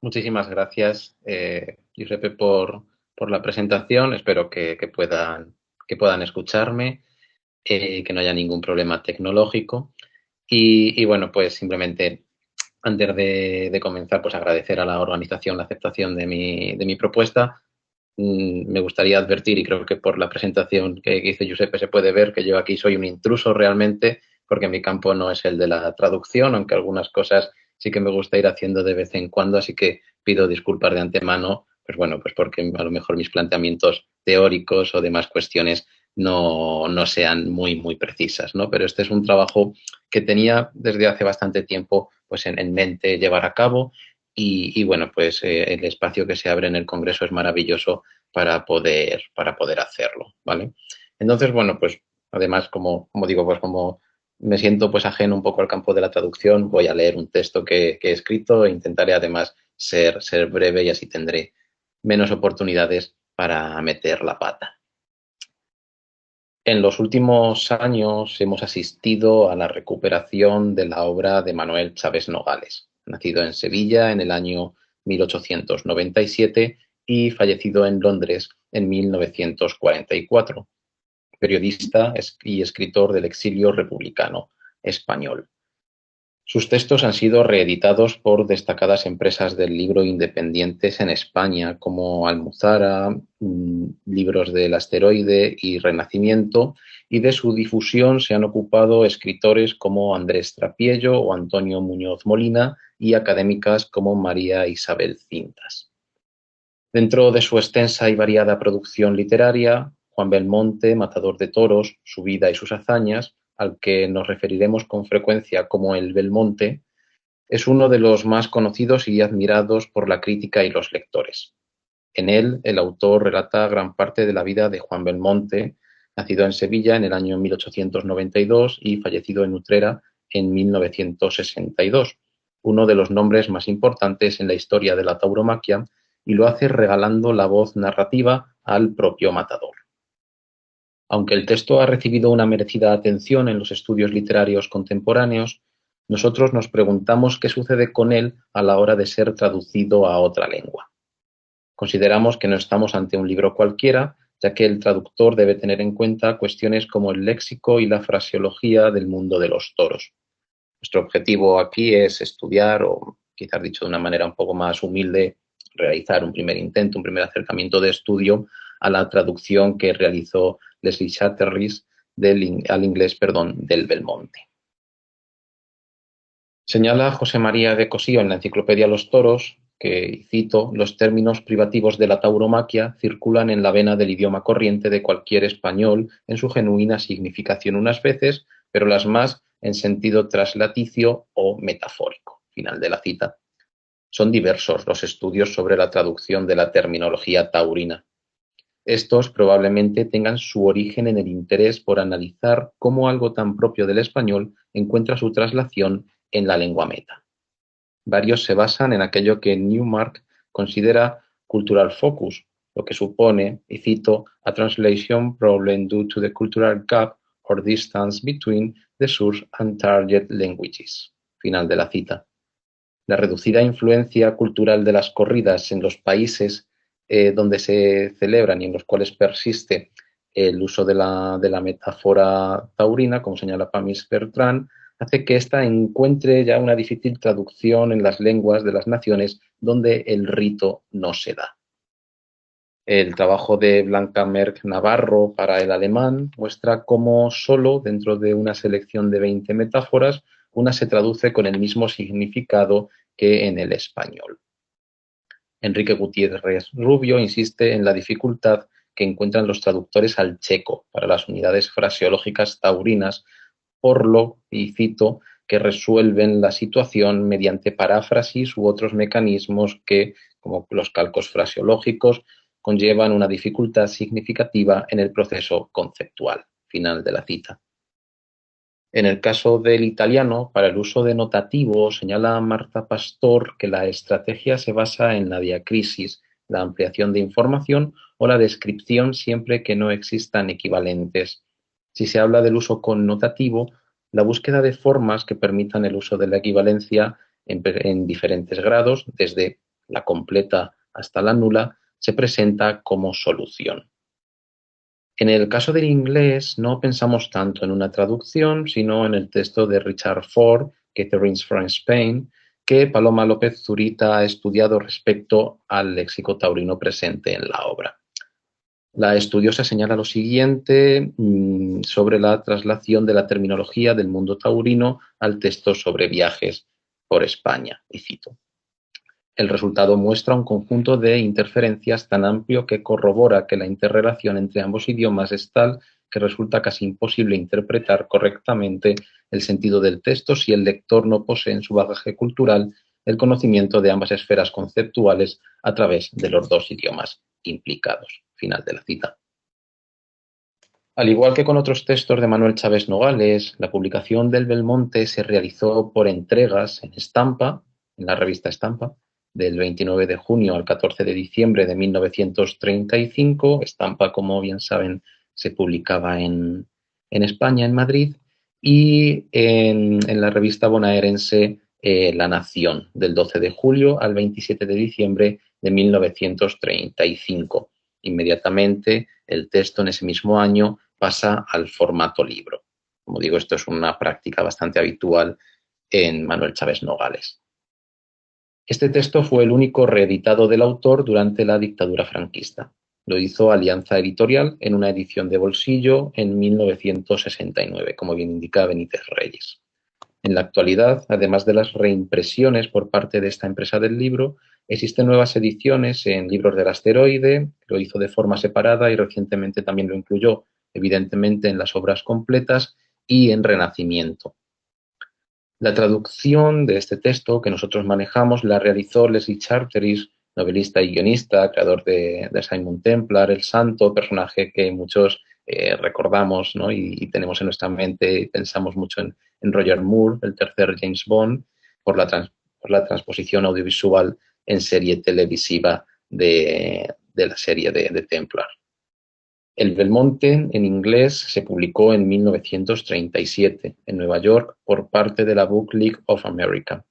Muchísimas gracias, Giuseppe, por la presentación. Espero que puedan escucharme, que no haya ningún problema tecnológico. Y bueno, pues simplemente antes de comenzar, pues agradecer a la organización la aceptación de mi propuesta. Me gustaría advertir, y creo que por la presentación que hizo Giuseppe se puede ver, que yo aquí soy un intruso realmente, porque mi campo no es el de la traducción, aunque algunas cosas sí que me gusta ir haciendo de vez en cuando, así que pido disculpas de antemano, pues bueno, pues porque a lo mejor mis planteamientos teóricos o demás cuestiones no sean muy precisas, ¿no? Pero este es un trabajo que tenía desde hace bastante tiempo pues en mente llevar a cabo y bueno, pues el espacio que se abre en el Congreso es maravilloso para poder hacerlo, ¿vale? Entonces, bueno, pues además, como digo, pues como me siento pues ajeno un poco al campo de la traducción, voy a leer un texto que he escrito e intentaré además ser breve y así tendré menos oportunidades para meter la pata. En los últimos años hemos asistido a la recuperación de la obra de Manuel Chávez Nogales, nacido en Sevilla en el año 1897 y fallecido en Londres en 1944, periodista y escritor del exilio republicano español. Sus textos han sido reeditados por destacadas empresas del libro independientes en España, como Almuzara, Libros del Asteroide y Renacimiento, y de su difusión se han ocupado escritores como Andrés Trapiello o Antonio Muñoz Molina y académicas como María Isabel Cintas. Dentro de su extensa y variada producción literaria, Juan Belmonte, Matador de Toros, su vida y sus hazañas, al que nos referiremos con frecuencia como el Belmonte, es uno de los más conocidos y admirados por la crítica y los lectores. En él, el autor relata gran parte de la vida de Juan Belmonte, nacido en Sevilla en el año 1892 y fallecido en Utrera en 1962, uno de los nombres más importantes en la historia de la tauromaquia, y lo hace regalando la voz narrativa al propio matador. Aunque el texto ha recibido una merecida atención en los estudios literarios contemporáneos, nosotros nos preguntamos qué sucede con él a la hora de ser traducido a otra lengua. Consideramos que no estamos ante un libro cualquiera, ya que el traductor debe tener en cuenta cuestiones como el léxico y la fraseología del mundo de los toros. Nuestro objetivo aquí es estudiar, o quizás dicho de una manera un poco más humilde, realizar un primer intento, un primer acercamiento de estudio a la traducción que realizó Leslie Chatterley al inglés, del Belmonte. Señala José María de Cosío en la Enciclopedia Los Toros que, y cito, los términos privativos de la tauromaquia circulan en la vena del idioma corriente de cualquier español en su genuina significación unas veces, pero las más en sentido traslaticio o metafórico. Final de la cita. Son diversos los estudios sobre la traducción de la terminología taurina. Estos probablemente tengan su origen en el interés por analizar cómo algo tan propio del español encuentra su traslación en la lengua meta. Varios se basan en aquello que Newmark considera cultural focus, lo que supone, y cito, a translation problem due to the cultural gap or distance between the source and target languages. Final de la cita. La reducida influencia cultural de las corridas en los países donde se celebran y en los cuales persiste el uso de la metáfora taurina, como señala Pamis Bertrand, hace que ésta encuentre ya una difícil traducción en las lenguas de las naciones donde el rito no se da. El trabajo de Blanca Merck Navarro para el alemán muestra cómo solo dentro de una selección de 20 metáforas, una se traduce con el mismo significado que en el español. Enrique Gutiérrez Rubio insiste en la dificultad que encuentran los traductores al checo para las unidades fraseológicas taurinas, por lo, y cito, que resuelven la situación mediante paráfrasis u otros mecanismos que, como los calcos fraseológicos, conllevan una dificultad significativa en el proceso conceptual. Final de la cita. En el caso del italiano, para el uso de notativo, señala Marta Pastor que la estrategia se basa en la diacrisis, la ampliación de información o la descripción siempre que no existan equivalentes. Si se habla del uso connotativo, la búsqueda de formas que permitan el uso de la equivalencia en diferentes grados, desde la completa hasta la nula, se presenta como solución. En el caso del inglés no pensamos tanto en una traducción, sino en el texto de Richard Ford, Catherines from Spain, que Paloma López Zurita ha estudiado respecto al léxico taurino presente en la obra. La estudiosa señala lo siguiente sobre la traslación de la terminología del mundo taurino al texto sobre viajes por España, y cito: el resultado muestra un conjunto de interferencias tan amplio que corrobora que la interrelación entre ambos idiomas es tal que resulta casi imposible interpretar correctamente el sentido del texto si el lector no posee en su bagaje cultural el conocimiento de ambas esferas conceptuales a través de los dos idiomas implicados. Final de la cita. Al igual que con otros textos de Manuel Chaves Nogales, la publicación del Belmonte se realizó por entregas en estampa, en la revista Estampa, del 29 de junio al 14 de diciembre de 1935. Estampa, como bien saben, se publicaba en España, en Madrid, y en la revista bonaerense La Nación, del 12 de julio al 27 de diciembre de 1935. Inmediatamente, el texto en ese mismo año pasa al formato libro. Como digo, esto es una práctica bastante habitual en Manuel Chaves Nogales. Este texto fue el único reeditado del autor durante la dictadura franquista. Lo hizo Alianza Editorial en una edición de bolsillo en 1969, como bien indica Benítez Reyes. En la actualidad, además de las reimpresiones por parte de esta empresa del libro, existen nuevas ediciones en Libros del Asteroide, lo hizo de forma separada y recientemente también lo incluyó, evidentemente, en las obras completas y en Renacimiento. La traducción de este texto que nosotros manejamos la realizó Leslie Charteris, novelista y guionista, creador de Simon Templar, El Santo, personaje que muchos recordamos, ¿no? y tenemos en nuestra mente, pensamos mucho en Roger Moore, el tercer James Bond, por la transposición audiovisual en serie televisiva de la serie de Templar. El Belmonte, en inglés, se publicó en 1937 en Nueva York por parte de la Book League of America.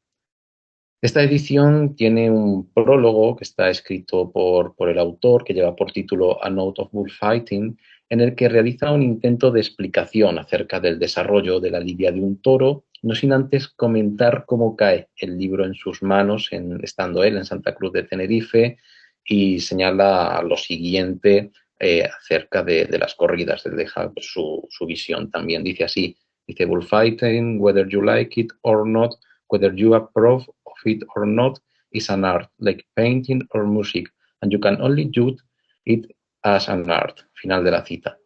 Esta edición tiene un prólogo que está escrito por el autor, que lleva por título A Note of Bullfighting, en el que realiza un intento de explicación acerca del desarrollo de la lidia de un toro, no sin antes comentar cómo cae el libro en sus manos, estando él en Santa Cruz de Tenerife, y señala lo siguiente acerca de las corridas, él deja su visión también. Dice así, dice: bullfighting, whether you like it or not, whether you approve of it or not, is an art, like painting or music, and you can only judge it as an art. Final de la cita.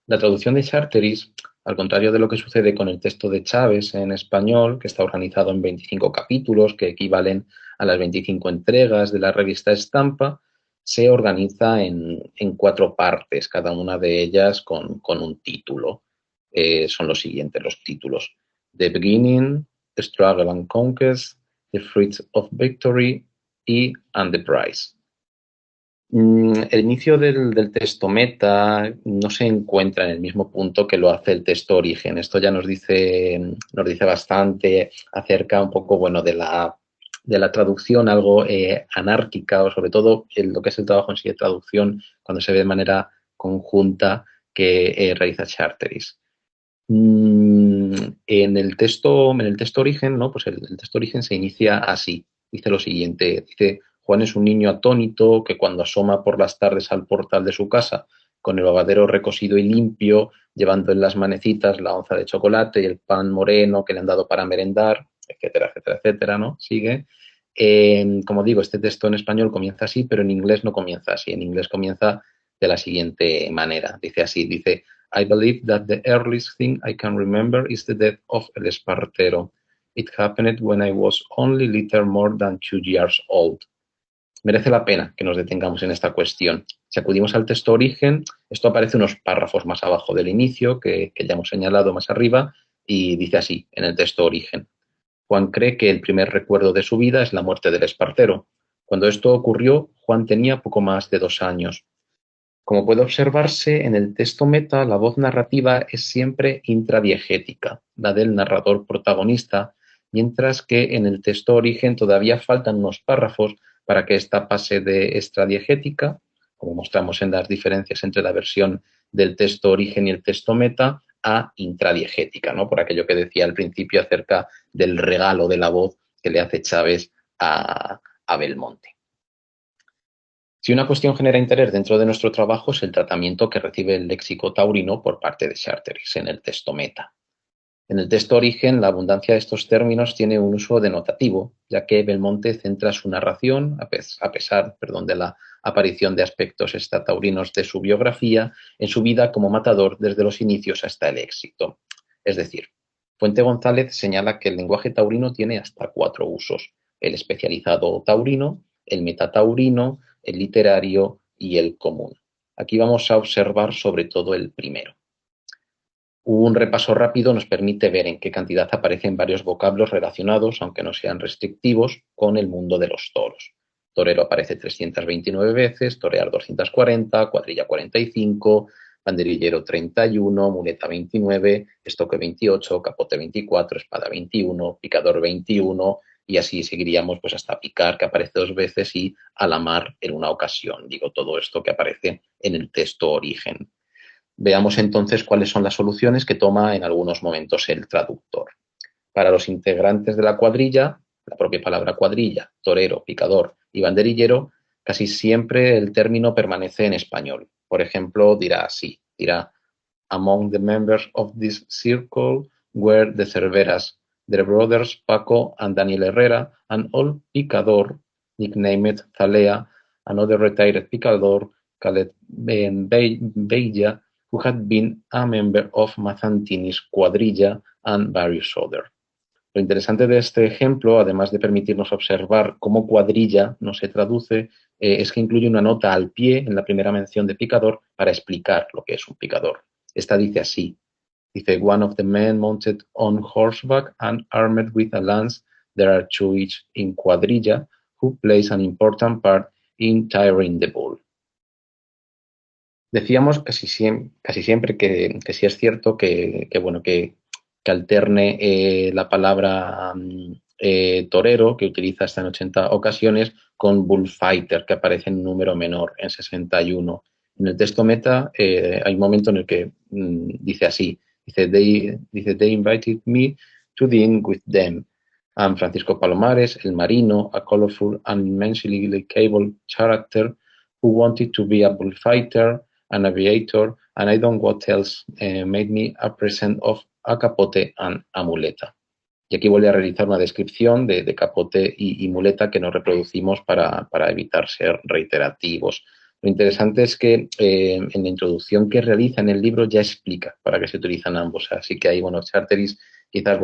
La traducción de Charteris, al contrario de lo que sucede con el texto de Chaves en español, que está organizado en 25 capítulos que equivalen a las 25 entregas de la revista Estampa, se organiza en 4 partes, cada una de ellas con un título. Son los siguientes los títulos: The Beginning, The Struggle and Conquest, The Fruits of Victory and the Prize. El inicio del texto meta no se encuentra en el mismo punto que lo hace el texto origen. Esto ya nos dice bastante acerca un poco, bueno, de la traducción algo anárquica, o sobre todo lo que es el trabajo en sí de traducción cuando se ve de manera conjunta que realiza Charteris. En el texto origen, ¿no? Pues el texto origen se inicia así. Dice lo siguiente, dice: Juan es un niño atónito que cuando asoma por las tardes al portal de su casa con el lavadero recosido y limpio, llevando en las manecitas la onza de chocolate y el pan moreno que le han dado para merendar, etcétera, etcétera, etcétera, ¿no? Sigue. Como digo, este texto en español comienza así, pero en inglés no comienza así. En inglés comienza de la siguiente manera. Dice así, dice: I believe that the earliest thing I can remember is the death of El Espartero. It happened when I was only little more than 2 years old. Merece la pena que nos detengamos en esta cuestión. Si acudimos al texto origen, esto aparece unos párrafos más abajo del inicio, que ya hemos señalado más arriba, y dice así, en el texto origen: Juan cree que el primer recuerdo de su vida es la muerte del Espartero. Cuando esto ocurrió, Juan tenía poco más de 2 años. Como puede observarse, en el texto meta la voz narrativa es siempre intradiegética, la del narrador protagonista, mientras que en el texto origen todavía faltan unos párrafos para que esta pase de extradiegética, como mostramos en las diferencias entre la versión del texto origen y el texto meta, a intradiegética, ¿no? Por aquello que decía al principio acerca del regalo de la voz que le hace Chávez a Belmonte. Si una cuestión genera interés dentro de nuestro trabajo es el tratamiento que recibe el léxico taurino por parte de Charteris en el texto meta. En el texto origen, la abundancia de estos términos tiene un uso denotativo, ya que Belmonte centra su narración, a pesar de la aparición de aspectos extrataurinos de su biografía, en su vida como matador desde los inicios hasta el éxito. Es decir, Fuente González señala que el lenguaje taurino tiene hasta 4 usos: el especializado taurino, el metataurino, el literario y el común. Aquí vamos a observar sobre todo el primero. Un repaso rápido nos permite ver en qué cantidad aparecen varios vocablos relacionados, aunque no sean restrictivos, con el mundo de los toros. Torero aparece 329 veces, torear 240, cuadrilla 45, banderillero 31, muleta 29, estoque 28, capote 24, espada 21, picador 21, y así seguiríamos pues hasta picar, que aparece 2 veces, y alamar en una ocasión. Digo, todo esto que aparece en el texto origen. Veamos entonces cuáles son las soluciones que toma en algunos momentos el traductor. Para los integrantes de la cuadrilla, la propia palabra cuadrilla, torero, picador y banderillero, casi siempre el término permanece en español. Por ejemplo, dirá así, among the members of this circle were the Cerveras, their brothers Paco and Daniel Herrera, an old picador nicknamed Zalea, another retired picador called Bella, who had been a member of Mazantini's cuadrilla, and various others. Lo interesante de este ejemplo, además de permitirnos observar cómo cuadrilla no se traduce, es que incluye una nota al pie en la primera mención de picador para explicar lo que es un picador. Esta dice así, one of the men mounted on horseback and armed with a lance, there are 2 each in cuadrilla, who plays an important part in tiring the bull. Decíamos casi siempre que sí es cierto que alterne la palabra torero, que utiliza hasta en 80 ocasiones, con bullfighter, que aparece en número menor, en 61. En el texto meta hay un momento en el que dice así, they invited me to dine with them. And Francisco Palomares, el marino, a colorful and immensely capable character who wanted to be a bullfighter, an aviator, and I don't know what else made me a present of a capote and a muleta. Y aquí voy a realizar una descripción de capote y muleta que no reproducimos para evitar ser reiterativos. Lo interesante es que en la introducción que realiza en el libro ya explica para qué se utilizan ambos. Así que ahí, Charteris quizás,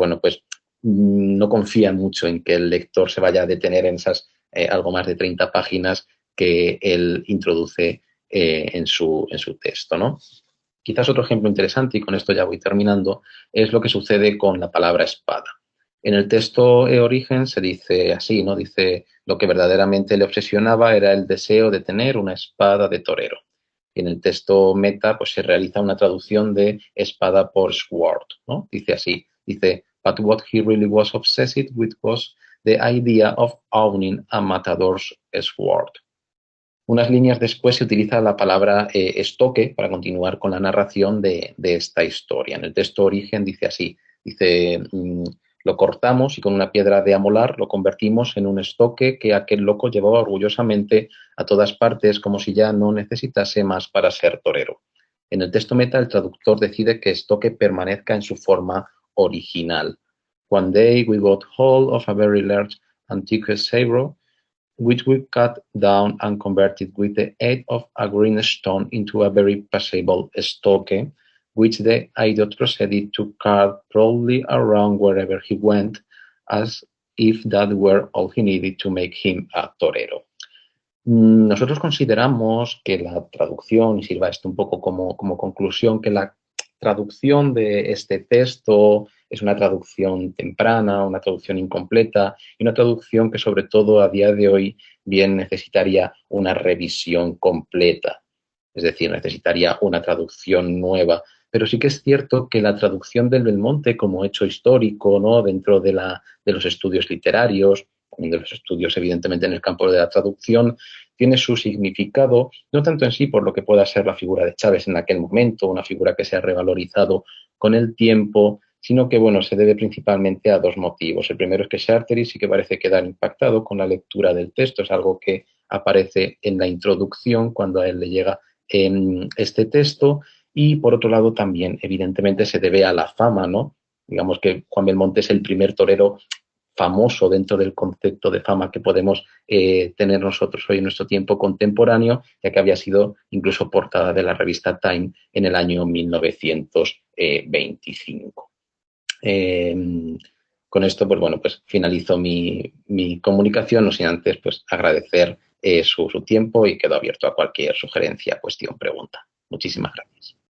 no confía mucho en que el lector se vaya a detener en esas algo más de 30 páginas que él introduce en su texto, ¿no? Quizás otro ejemplo interesante, y con esto ya voy terminando, es lo que sucede con la palabra espada. En el texto origen se dice así, ¿no? Dice, lo que verdaderamente le obsesionaba era el deseo de tener una espada de torero. Y en el texto meta, pues se realiza una traducción de espada por sword, ¿no? Dice así, but what he really was obsessed with was the idea of owning a matador's sword. Unas líneas después se utiliza la palabra estoque para continuar con la narración de esta historia. En el texto origen dice así, lo cortamos y con una piedra de amolar lo convertimos en un estoque que aquel loco llevaba orgullosamente a todas partes como si ya no necesitase más para ser torero. En el texto meta el traductor decide que estoque permanezca en su forma original. One day we got hold of a very large antique sabre, which we cut down and converted with the aid of a green stone into a very passable estoque, which the idiot proceeded to cart proudly around wherever he went, as if that were all he needed to make him a torero. Nosotros consideramos que la traducción, y sirva esto un poco como conclusión, que la traducción de este texto es una traducción temprana, una traducción incompleta y una traducción que sobre todo a día de hoy bien necesitaría una revisión completa. Es decir, necesitaría una traducción nueva. Pero sí que es cierto que la traducción del Belmonte como hecho histórico, ¿no? Dentro de los estudios literarios, también de los estudios, evidentemente, en el campo de la traducción, tiene su significado, no tanto en sí por lo que pueda ser la figura de Chávez en aquel momento, una figura que se ha revalorizado con el tiempo, sino que, bueno, se debe principalmente a dos motivos. El primero es que Charteris sí que parece quedar impactado con la lectura del texto, es algo que aparece en la introducción cuando a él le llega este texto, y por otro lado también, evidentemente, se debe a la fama, ¿no? Digamos que Juan Belmonte es el primer torero famoso dentro del concepto de fama que podemos tener nosotros hoy en nuestro tiempo contemporáneo, ya que había sido incluso portada de la revista Time en el año 1925. Con esto, pues bueno, pues finalizo mi comunicación, no sin antes pues agradecer su tiempo y quedo abierto a cualquier sugerencia, cuestión, pregunta. Muchísimas gracias.